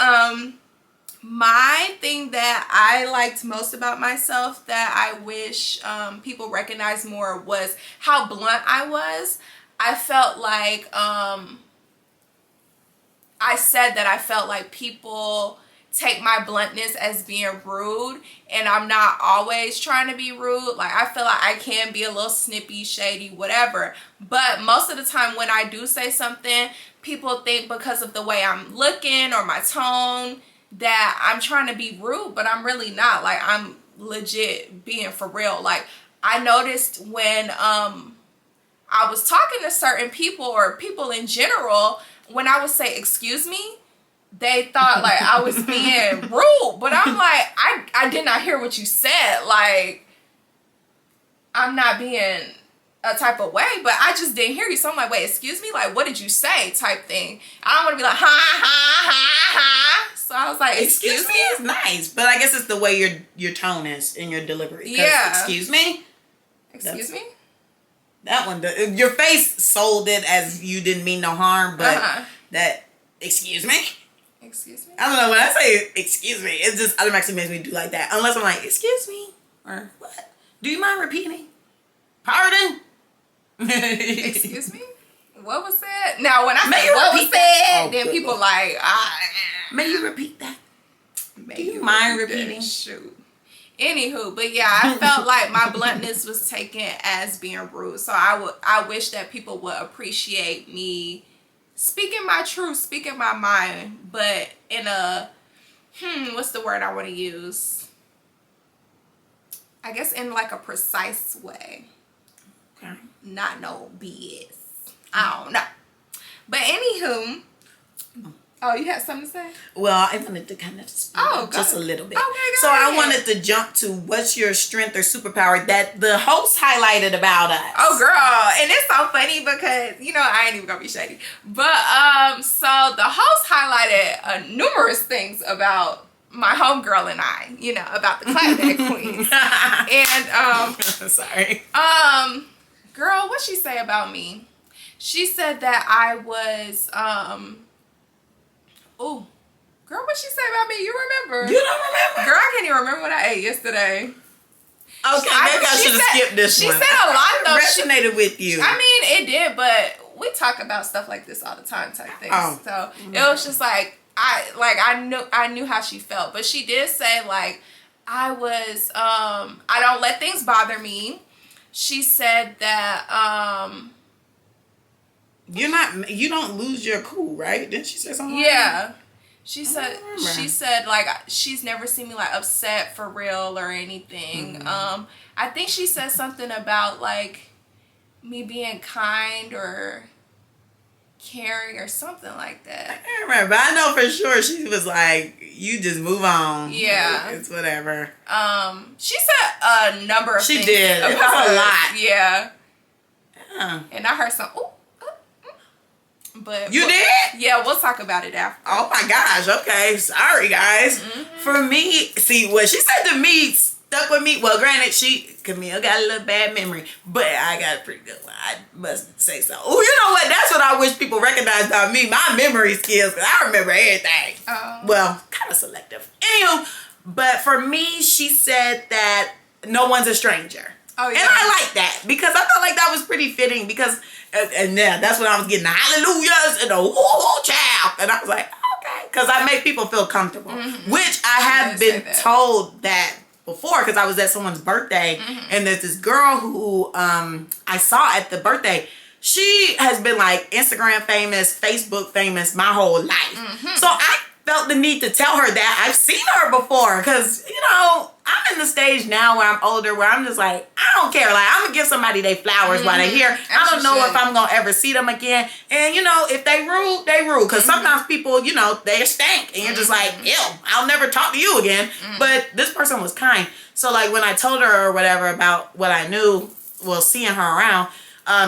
my thing that I liked most about myself that I wish people recognized more was how blunt I was. I felt like I said that I felt like people take my bluntness as being rude, and I'm not always trying to be rude. Like, I feel like I can be a little snippy, shady, whatever, but most of the time when I do say something, people think because of the way I'm looking or my tone that I'm trying to be rude, but I'm really not. Like, I'm legit being for real. Like, I noticed when I was talking to certain people or people in general, when I would say excuse me, they thought like I was being rude, but I'm like, I did not hear what you said. Like, I'm not being a type of way, but I just didn't hear you. So I'm like, wait, excuse me? Like, what did you say? Type thing. I don't want to be like, ha, ha, ha, ha. So I was like, excuse me? Is nice, but I guess it's the way your tone is in your delivery. Yeah. Excuse me? Excuse me? That one, your face sold it as you didn't mean no harm, but that, excuse me? Excuse me? I don't know, when I say excuse me, it just automatically makes me do like that. Unless I'm like, excuse me? Or what? Do you mind repeating? Pardon? Excuse me? What was said? Now, when I May say you what was repeat that? said, Oh, then good people Lord. like, May you repeat that? Do you mind repeating? Shoot. Anywho, but yeah, I felt like my bluntness was taken as being rude. So I wish that people would appreciate me speaking my truth, speaking my mind, but in a, what's the word I want to use? I guess in like a precise way. Okay. Not no BS. I don't know. But anywho, oh, you had something to say? Well, I wanted to kind of speak just a little bit. Okay, go so ahead. I wanted to jump to what's your strength or superpower that the host highlighted about us. Oh, girl. And it's so funny because, I ain't even going to be shady. But, so the host highlighted numerous things about my homegirl and I, about the Clapback queens. And, sorry. Girl, what'd she say about me? She said that I was, oh, girl, what'd she say about me? You remember? You don't remember? Girl, I can't even remember what I ate yesterday. Okay, maybe I should have skipped this one. She said a lot though. Resonated with you. I mean, it did, but we talk about stuff like this all the time, type things. Oh. So it was just like I knew how she felt, but she did say like I was I don't let things bother me. She said that you don't lose your cool, right? Didn't she say something? Yeah. She said like she's never seen me like upset for real or anything. I think she said something about like me being kind or caring or something like that. I can't remember. I know for sure she was like, you just move on. Yeah. It's whatever. She said a number of things. She did. It was a lot. Yeah. Yeah. And I heard some but you did? Yeah, we'll talk about it after. Oh my gosh. Okay. Sorry, guys. For me, see, what she said to me stuck with me. Well, granted, Camille got a little bad memory, but I got a pretty good one. I must say so. Oh, you know what? That's what I wish people recognize about me. My memory skills, because I remember everything. Well, kind of selective. Anywho, but for me, she said that no one's a stranger. Oh, yeah. And I like that because I felt like that was pretty fitting because, and yeah, that's when I was getting the hallelujahs and the woo child. And I was like, okay. Because I make people feel comfortable, which I have been told that before because I was at someone's birthday and there's this girl who I saw at the birthday. She has been like Instagram famous, Facebook famous my whole life. So I felt the need to tell her that I've seen her before because, I'm in the stage now where I'm older where I'm just like, I don't care. Like, I'm going to give somebody their flowers while they're here. I don't know if I'm going to ever see them again. And, if they rude, they rude. Because sometimes people, they stink. And you're just like, ew, I'll never talk to you again. But this person was kind. So, like, when I told her or whatever about what I knew, seeing her around,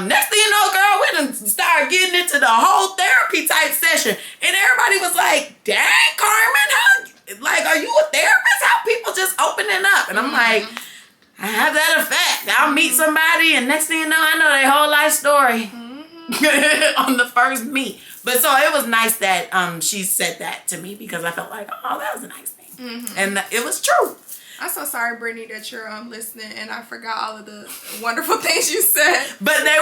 next thing you know, girl, we done started getting into the whole therapy type session. And everybody was like, dang, Carmen, like, are you a therapist? How people just opening up? And I'm like, I have that effect. I'll meet somebody and next thing you know, I know their whole life story on the first meet. But so it was nice that she said that to me because I felt like, oh, that was a nice thing. And it was true. I'm so sorry, Brittany, that you're listening and I forgot all of the wonderful things you said. But they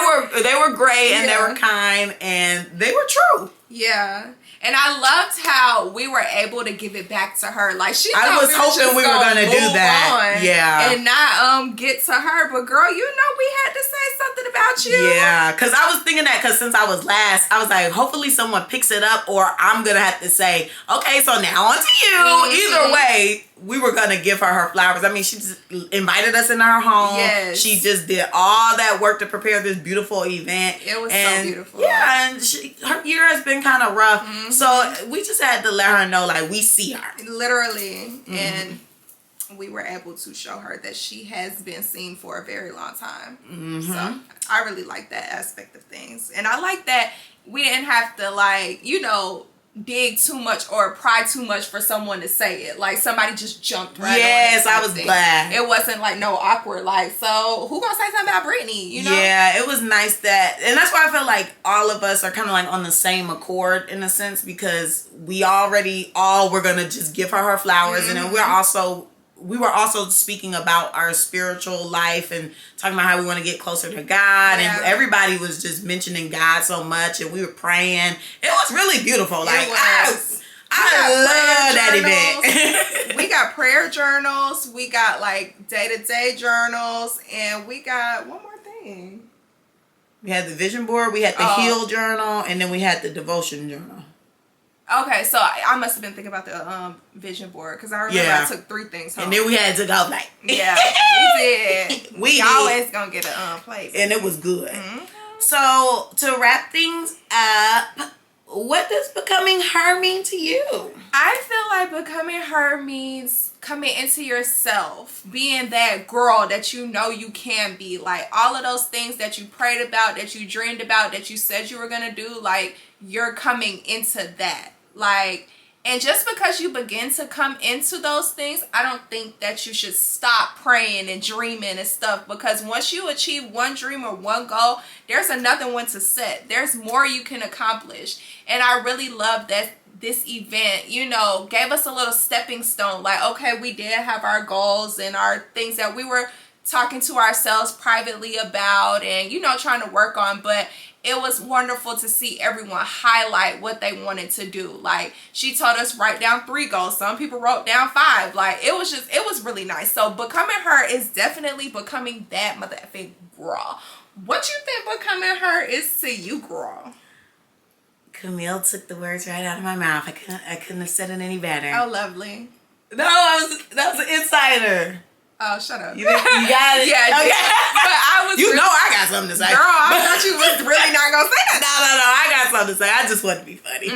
were great and they were kind and they were true. Yeah. And I loved how we were able to give it back to her. Like I was hoping we were gonna do that. Yeah. And not get to her. But girl, we had to say something about you. Yeah. Cause I was thinking that since I was last, I was like, hopefully someone picks it up or I'm gonna have to say, okay, so now on to you. Either way, we were gonna give her flowers. I mean, she just invited us in her home. Yes. She just did all that work to prepare this beautiful event. It was so beautiful. Yeah, and her year has been kind of rough. So we just had to let her know, like, we see her. Literally. And we were able to show her that she has been seen for a very long time. So I really like that aspect of things. And I like that we didn't have to, dig too much or pry too much for someone to say it. Like somebody just jumped right on it. Yes, I was glad. It wasn't like no awkward so who gonna say something about Brittany, Yeah, it was nice and that's why I feel like all of us are kind of like on the same accord in a sense because we already all were gonna just give her flowers and then we're also we were also speaking about our spiritual life and talking about how we want to get closer to God. And everybody was just mentioning God so much, and we were praying. It was really beautiful. Like, I love that event. We got prayer journals. We got like day-to-day journals. And we got one more thing. We had the vision board. We had the heal journal. And then we had the devotion journal. Okay, so I must have been thinking about the vision board. Because I remember I took 3 things home. And then we had to go like. Yeah, we did. We always going to get a plate. And it was good. Mm-hmm. So to wrap things up, what does becoming her mean to you? I feel like becoming her means coming into yourself, being that girl that you know you can be. Like all of those things that you prayed about, that you dreamed about, that you said you were going to do, like you're coming into that. Like, and just because you begin to come into those things, I don't think that you should stop praying and dreaming and stuff, because once you achieve one dream or one goal, there's another one to set. There's more you can accomplish. And I really love that this event, you know, gave us a little stepping stone. Like, okay, we did have our goals and our things that we were talking to ourselves privately about and, you know, trying to work on, but it was wonderful to see everyone highlight what they wanted to do. Like, she told us write down 3 goals. Some people wrote down 5. Like, it was really nice. So becoming her is definitely becoming that motherfucking girl. What you think becoming her is to you, girl? Camille took the words right out of my mouth. I couldn't have said it any better. Oh, lovely. No, that was an insider. Oh, shut up. You got it? Yeah. Okay. But I was I got something to say. Girl, I thought you was really not going to say that. No, I got something to say. I just wanted to be funny.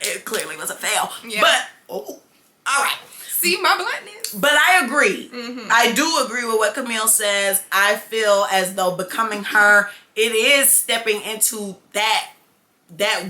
It clearly was a fail. Yeah. But, all right. See my bluntness. But I agree. Mm-hmm. I do agree with what Camille says. I feel as though becoming her, it is stepping into that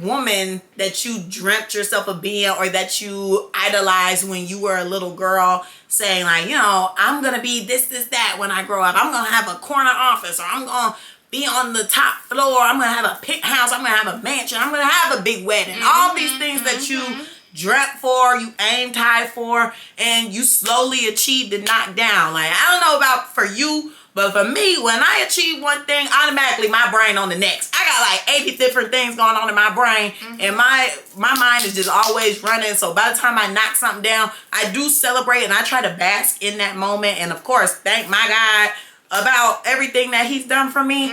woman that you dreamt yourself of being, or that you idolized when you were a little girl, saying like, you know, I'm gonna be this, that when I grow up. I'm gonna have a corner office, or I'm gonna be on the top floor. I'm gonna have a penthouse. I'm gonna have a mansion. I'm gonna have a big wedding. All these things that you dreamt for, you aimed high for, and you slowly achieved and knocked down. Like, I don't know about for you, but for me, when I achieve one thing, automatically my brain on the next. I got like 80 different things going on in my brain, and my mind is just always running. So by the time I knock something down, I do celebrate, and I try to bask in that moment. And of course, thank my God about everything that he's done for me.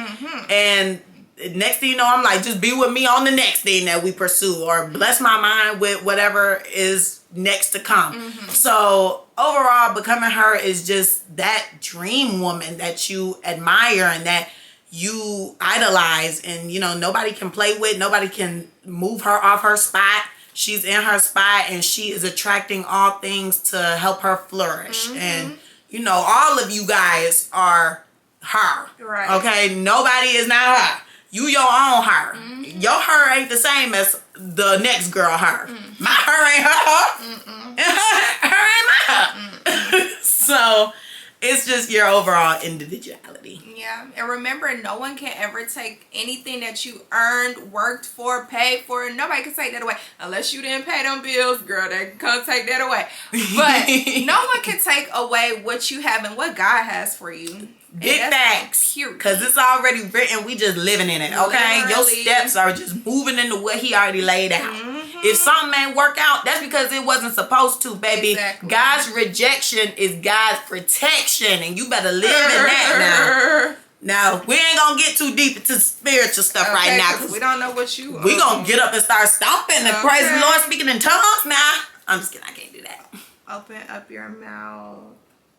And next thing you know, I'm like, just be with me on the next thing that we pursue, or bless my mind with whatever is next to come. So overall, becoming her is just that dream woman that you admire and that you idolize, and you know, nobody can play with, nobody can move her off her spot. She's in her spot, and she is attracting all things to help her flourish. And you know, all of you guys are her. Right. Okay, nobody is not her. You your own her. Your her ain't the same as the next girl her. My her ain't her. Her ain't my her. So it's just your overall individuality. Yeah. And remember, no one can ever take anything that you earned, worked for, paid for. Nobody can take that away. Unless you didn't pay them bills, girl, they can come take that away. But no one can take away what you have and what God has for you. Big facts, because it's already written. We just living in it, okay? Your steps are just moving into what he already laid out. If something ain't work out, that's because it wasn't supposed to, baby. Exactly. God's rejection is God's protection, and you better live in that now. Now, we ain't gonna get too deep into spiritual stuff right now, because we don't know what you we gonna get up and start stomping and praise the Lord, speaking in tongues. Nah, I'm just kidding. I can't do that. Open up your mouth.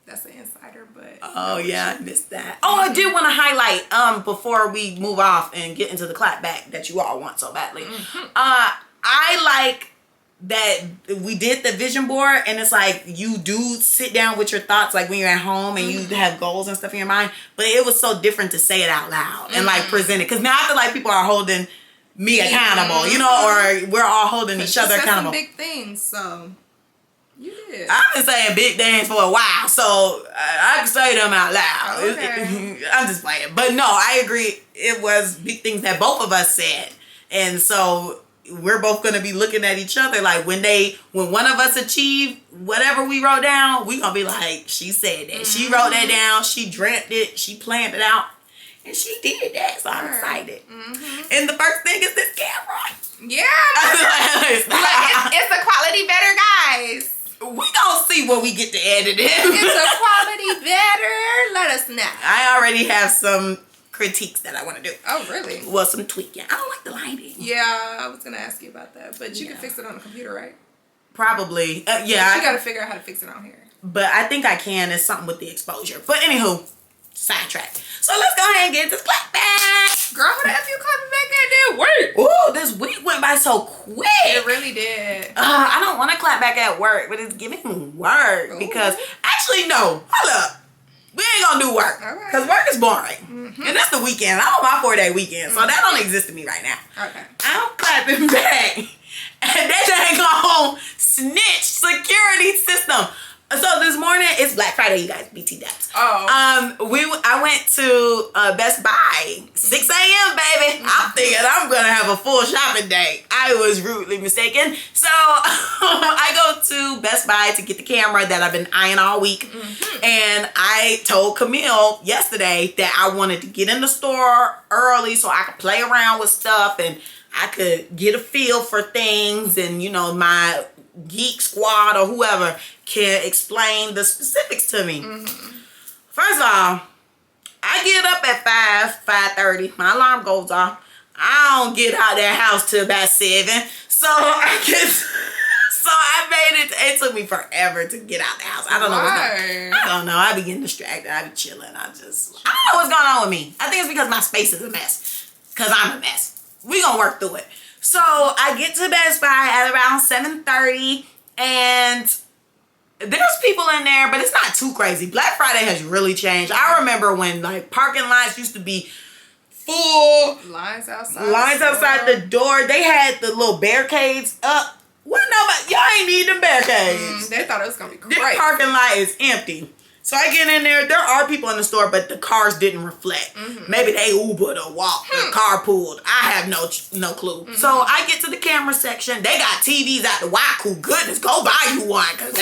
That's an insider, but... Oh, yeah, I missed that. Oh, I did want to highlight, before we move off and get into the clapback that you all want so badly. I like that we did the vision board, and it's like you do sit down with your thoughts, like when you're at home and you have goals and stuff in your mind, but it was so different to say it out loud and like present it. Because now I feel like people are holding me accountable, you know, or we're all holding each other accountable. Some big things, so... You did. I've been saying big things for a while, so I can say them out loud. Okay. I'm just playing. But no, I agree. It was big things that both of us said. And so we're both gonna be looking at each other like when one of us achieve whatever we wrote down, we gonna be like, she said that. She wrote that down, she dreamt it, she planned it out, and she did that. So I'm excited. And the first thing is this camera. Yeah. It's the quality better, guys. We gonna see what we get to edit in. It's a quality better. Let us know. I already have some critiques that I want to do. Oh, really? Well, some tweaking. I don't like the lighting. Yeah, I was gonna ask you about that, but you can fix it on the computer, right? Probably. Yeah. You gotta figure out how to fix it on here. But I think I can. It's something with the exposure. But anywho, sidetrack. So let's go ahead and get this clapback. Girl, who the F you coming back at that work? Ooh, this week went by so quick. It really did. I don't want to clap back at work, but it's giving work. Ooh. Because actually, no. Hold up. We ain't gonna do work. Because work is boring. And that's the weekend. I'm on my 4-day weekend. So that don't exist to me right now. Okay. I'm clapping back. And that ain't gonna snitch security system. So this morning, it's Black Friday, you guys, BT Daps. Oh. I went to Best Buy, 6 a.m., baby. I'm thinking I'm going to have a full shopping day. I was rudely mistaken. So I go to Best Buy to get the camera that I've been eyeing all week. And I told Camille yesterday that I wanted to get in the store early so I could play around with stuff and I could get a feel for things and, you know, my geek squad or whoever can explain the specifics to me. First of all, I get up at 5:30. My alarm goes off. I don't get out of that house till about 7. So I made it. It took me forever to get out the house. I don't know I don't know. I be getting distracted. I be chilling. I don't know what's going on with me. I think it's because my space is a mess. Because I'm a mess. We gonna work through it. So I get to Best Buy at around 7:30 and there's people in there, but it's not too crazy. Black Friday has really changed. I remember when like parking lots used to be full. Lines outside the door. They had the little barricades up. What nobody? Y'all ain't need them barricades. They thought it was gonna be great. This parking lot is empty. So I get in there. There are people in the store, but the cars didn't reflect. Maybe they Ubered or walked or carpooled. I have no clue. So I get to the camera section. They got TVs out the Waku. Goodness, go buy you one because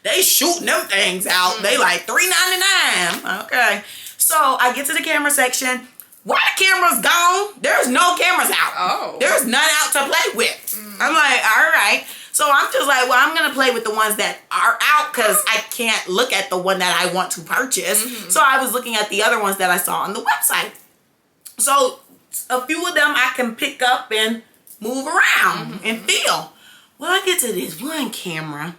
they shooting them things out. They like $3.99. Okay. So I get to the camera section. Why the camera's gone? There's no cameras out. Oh. There's none out to play with. I'm like, all right. So I'm just like, well, I'm going to play with the ones that are out because I can't look at the one that I want to purchase. So I was looking at the other ones that I saw on the website. So a few of them I can pick up and move around and feel. Well, I get to this one camera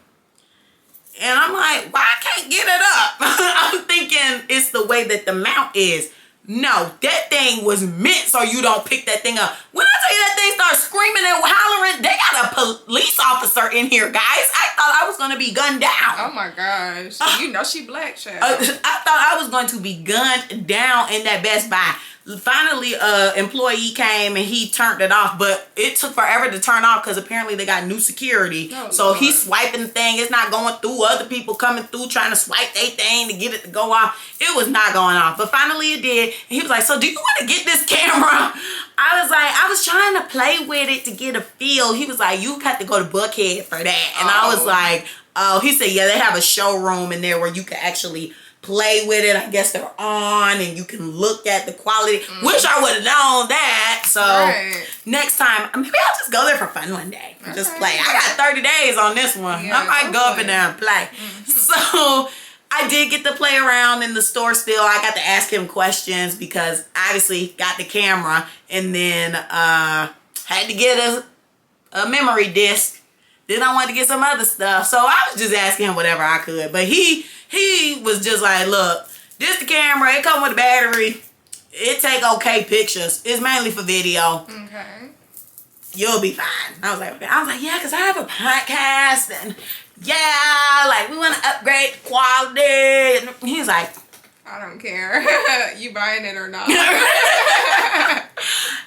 and I'm like, why I can't get it up? I'm thinking it's the way that the mount is. No, that thing was meant so you don't pick that thing up. When I tell you that thing starts screaming and hollering, they got a police officer in here, guys. I thought I was going to be gunned down. Oh my gosh. You know she black, child. I thought I was going to be gunned down in that Best Buy. Finally, employee came and he turned it off, but it took forever to turn off because apparently they got new security. Oh, so Lord. He's swiping the thing. It's not going through. Other people coming through trying to swipe their thing to get it to go off. It was not going off, but finally it did. And he was like, so do you want to get this camera? I was like, I was trying to play with it to get a feel. He was like, you got to go to Buckhead for that. And I was like, oh, he said, yeah, they have a showroom in there where you can actually play with it. I guess they're on and you can look at the quality. Wish I would have known that. So next time, maybe I'll just go there for fun one day. Just play. I got 30 days on this one. Yeah, I might go up in there and play. So I did get to play around in the store still. I got to ask him questions because obviously got the camera and then had to get a memory disc. Then I wanted to get some other stuff. So I was just asking him whatever I could. But he was just like, look, this the camera. It come with a battery. It take okay pictures. It's mainly for video. Okay. You'll be fine. I was like, okay. I was like, yeah, because I have a podcast. And yeah, like we want to upgrade the quality. And he's like, I don't care. You buying it or not.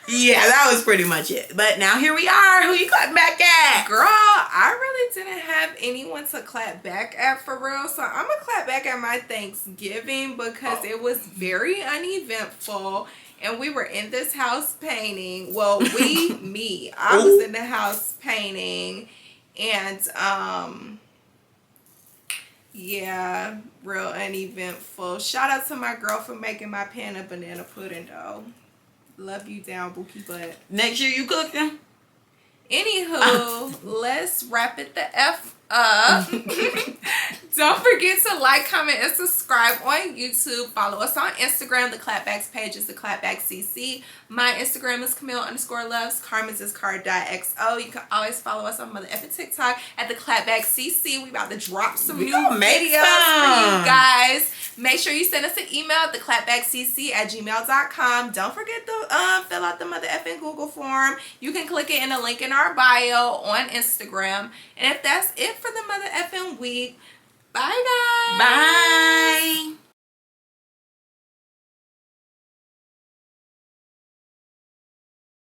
Yeah, that was pretty much it. But now here we are. Who you clapping back at? Girl, I really didn't have anyone to clap back at for real. So I'm going to clap back at my Thanksgiving because it was very uneventful. And we were in this house painting. Well, I was in the house painting. And, yeah, real uneventful. Shout out to my girl for making my pan of banana pudding, though. Love you down, Bookie butt. Next year you cooking? Anywho, let's wrap it the F up. Don't forget to like, comment, and subscribe on YouTube. Follow us on Instagram. The Clapback's page is theclapbackcc. My Instagram is Camille_loves. Carmen's is car.xo. You can always follow us on Mother Effing TikTok at theclapbackcc. We about to drop some new videos for you guys. Make sure you send us an email at theclapbackcc@gmail.com. Don't forget to fill out the Mother Effing Google form. You can click it in the link in our bio on Instagram. And if that's it for the Mother Effing week, bye guys. Bye.